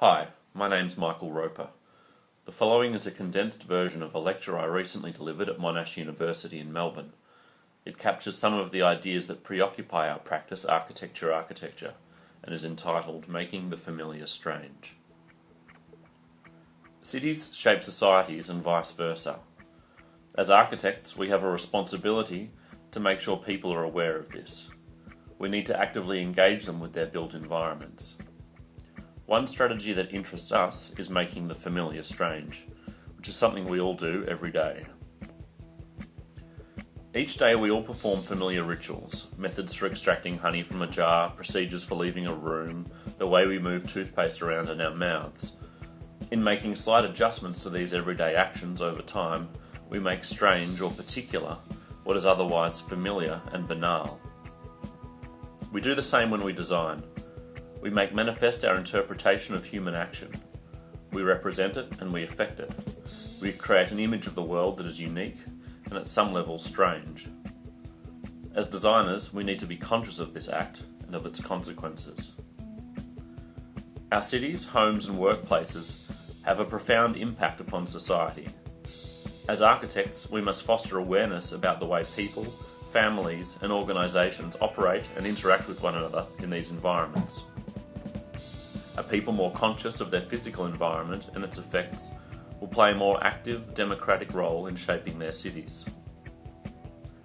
Hi, my name's Michael Roper. The following is a condensed version of a lecture I recently delivered at Monash University in Melbourne. It captures some of the ideas that preoccupy our practice architecture and is entitled Making the Familiar Strange. Cities shape societies and vice versa. As architects, we have a responsibility to make sure people are aware of this. We need to actively engage them with their built environments. One strategy that interests us is making the familiar strange, which is something we all do every day. Each day we all perform familiar rituals, methods for extracting honey from a jar, procedures for leaving a room, the way we move toothpaste around in our mouths. In making slight adjustments to these everyday actions over time, we make strange or particular what is otherwise familiar and banal. We do the same when we design. We make manifest our interpretation of human action. We represent it and we affect it. We create an image of the world that is unique and at some level strange. As designers, we need to be conscious of this act and of its consequences. Our cities, homes and workplaces have a profound impact upon society. As architects, we must foster awareness about the way people, families and organisations operate and interact with one another in these environments. Are people more conscious of their physical environment and its effects will play a more active, democratic role in shaping their cities.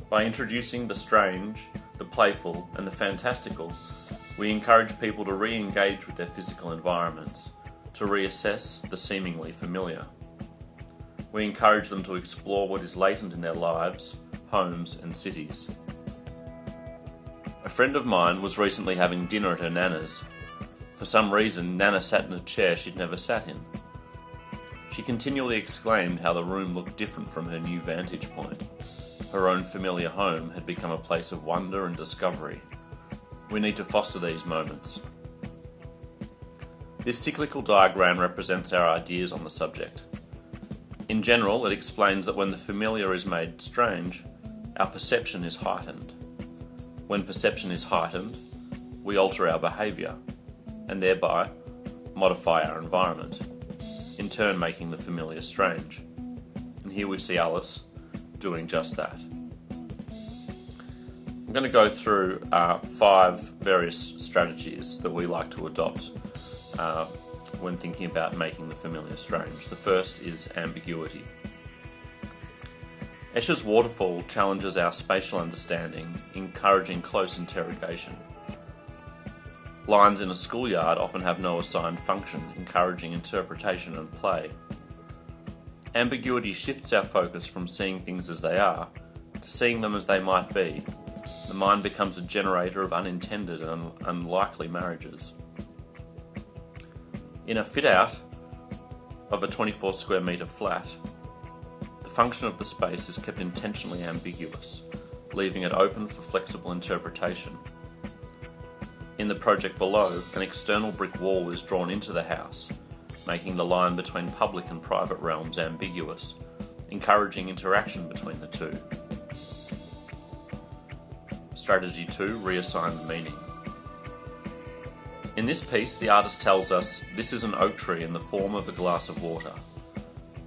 By introducing the strange, the playful and the fantastical, we encourage people to re-engage with their physical environments, to reassess the seemingly familiar. We encourage them to explore what is latent in their lives, homes and cities. A friend of mine was recently having dinner at her nana's. For some reason, Nana sat in a chair she'd never sat in. She continually exclaimed how the room looked different from her new vantage point. Her own familiar home had become a place of wonder and discovery. We need to foster these moments. This cyclical diagram represents our ideas on the subject. In general, it explains that when the familiar is made strange, our perception is heightened. When perception is heightened, we alter our behaviour, and thereby modify our environment, in turn making the familiar strange. And here we see Alice doing just that. I'm going to go through 5 various strategies that we like to adopt when thinking about making the familiar strange. The first is ambiguity. Escher's waterfall challenges our spatial understanding, encouraging close interrogation. Lines in a schoolyard often have no assigned function, encouraging interpretation and play. Ambiguity shifts our focus from seeing things as they are to seeing them as they might be. The mind becomes a generator of unintended and unlikely marriages. In a fit-out of a 24 square metre flat, the function of the space is kept intentionally ambiguous, leaving it open for flexible interpretation. In the project below, an external brick wall is drawn into the house, making the line between public and private realms ambiguous, encouraging interaction between the two. Strategy 2. Reassign the meaning. In this piece, the artist tells us this is an oak tree in the form of a glass of water.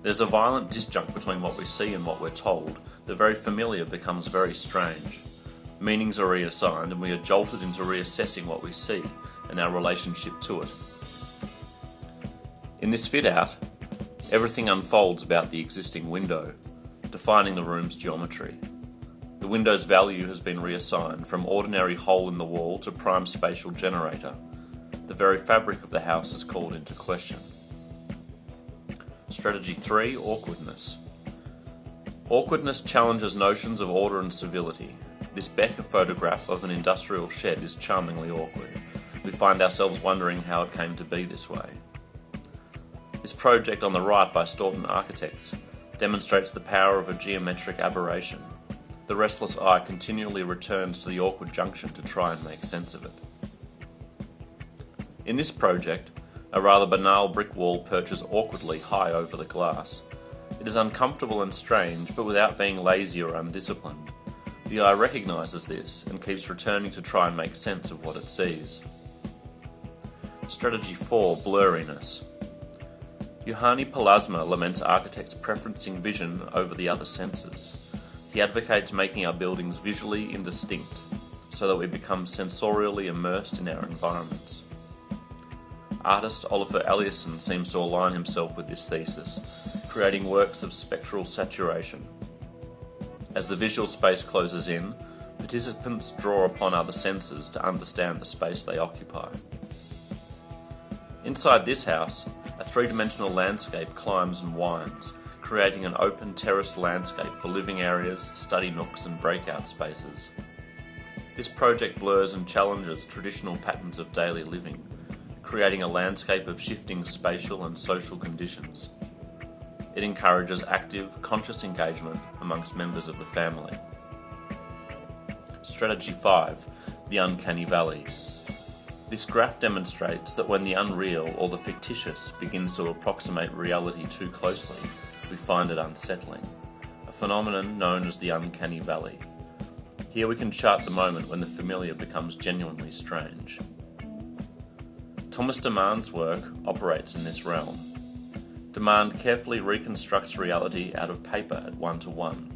There's a violent disjunct between what we see and what we're told. The very familiar becomes very strange. Meanings are reassigned and we are jolted into reassessing what we see and our relationship to it. In this fit-out, everything unfolds about the existing window, defining the room's geometry. The window's value has been reassigned from ordinary hole in the wall to prime spatial generator. The very fabric of the house is called into question. Strategy 3. Awkwardness. Awkwardness challenges notions of order and civility. This Becker photograph of an industrial shed is charmingly awkward. We find ourselves wondering how it came to be this way. This project on the right by Staunton Architects demonstrates the power of a geometric aberration. The restless eye continually returns to the awkward junction to try and make sense of it. In this project, a rather banal brick wall perches awkwardly high over the glass. It is uncomfortable and strange, but without being lazy or undisciplined. The eye recognises this and keeps returning to try and make sense of what it sees. Strategy 4. Blurriness. Juhani Pallasmaa laments architects preferencing vision over the other senses. He advocates making our buildings visually indistinct so that we become sensorially immersed in our environments. Artist Oliver Eliasson seems to align himself with this thesis, creating works of spectral saturation. As the visual space closes in, participants draw upon other senses to understand the space they occupy. Inside this house, a three-dimensional landscape climbs and winds, creating an open terraced landscape for living areas, study nooks and breakout spaces. This project blurs and challenges traditional patterns of daily living, creating a landscape of shifting spatial and social conditions. It encourages active, conscious engagement amongst members of the family. Strategy 5. The Uncanny Valley. This graph demonstrates that when the unreal or the fictitious begins to approximate reality too closely, we find it unsettling, a phenomenon known as the uncanny valley. Here we can chart the moment when the familiar becomes genuinely strange. Thomas Demand's work operates in this realm. Demand carefully reconstructs reality out of paper at 1:1.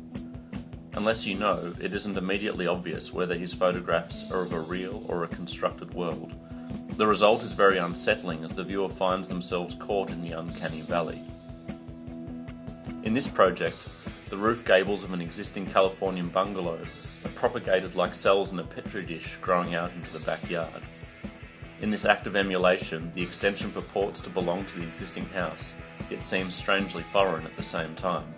Unless you know, it isn't immediately obvious whether his photographs are of a real or a constructed world. The result is very unsettling as the viewer finds themselves caught in the uncanny valley. In this project, the roof gables of an existing Californian bungalow are propagated like cells in a petri dish growing out into the backyard. In this act of emulation, the extension purports to belong to the existing house, yet seems strangely foreign at the same time.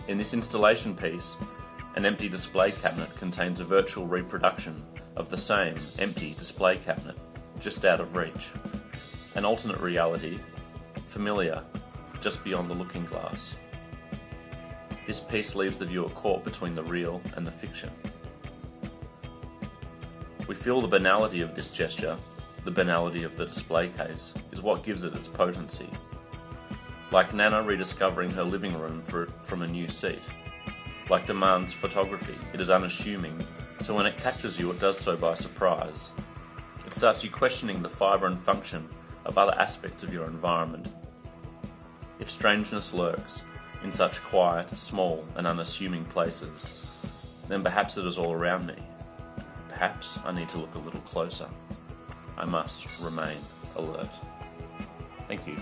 In this installation piece, an empty display cabinet contains a virtual reproduction of the same empty display cabinet, just out of reach. An alternate reality, familiar, just beyond the looking glass. This piece leaves the viewer caught between the real and the fiction. We feel the banality of this gesture, the banality of the display case, is what gives it its potency. Like Nana rediscovering her living room from a new seat. Like Demand's photography, it is unassuming, so when it catches you, it does so by surprise. It starts you questioning the fibre and function of other aspects of your environment. If strangeness lurks in such quiet, small and unassuming places, then perhaps it is all around me. Perhaps I need to look a little closer. I must remain alert. Thank you.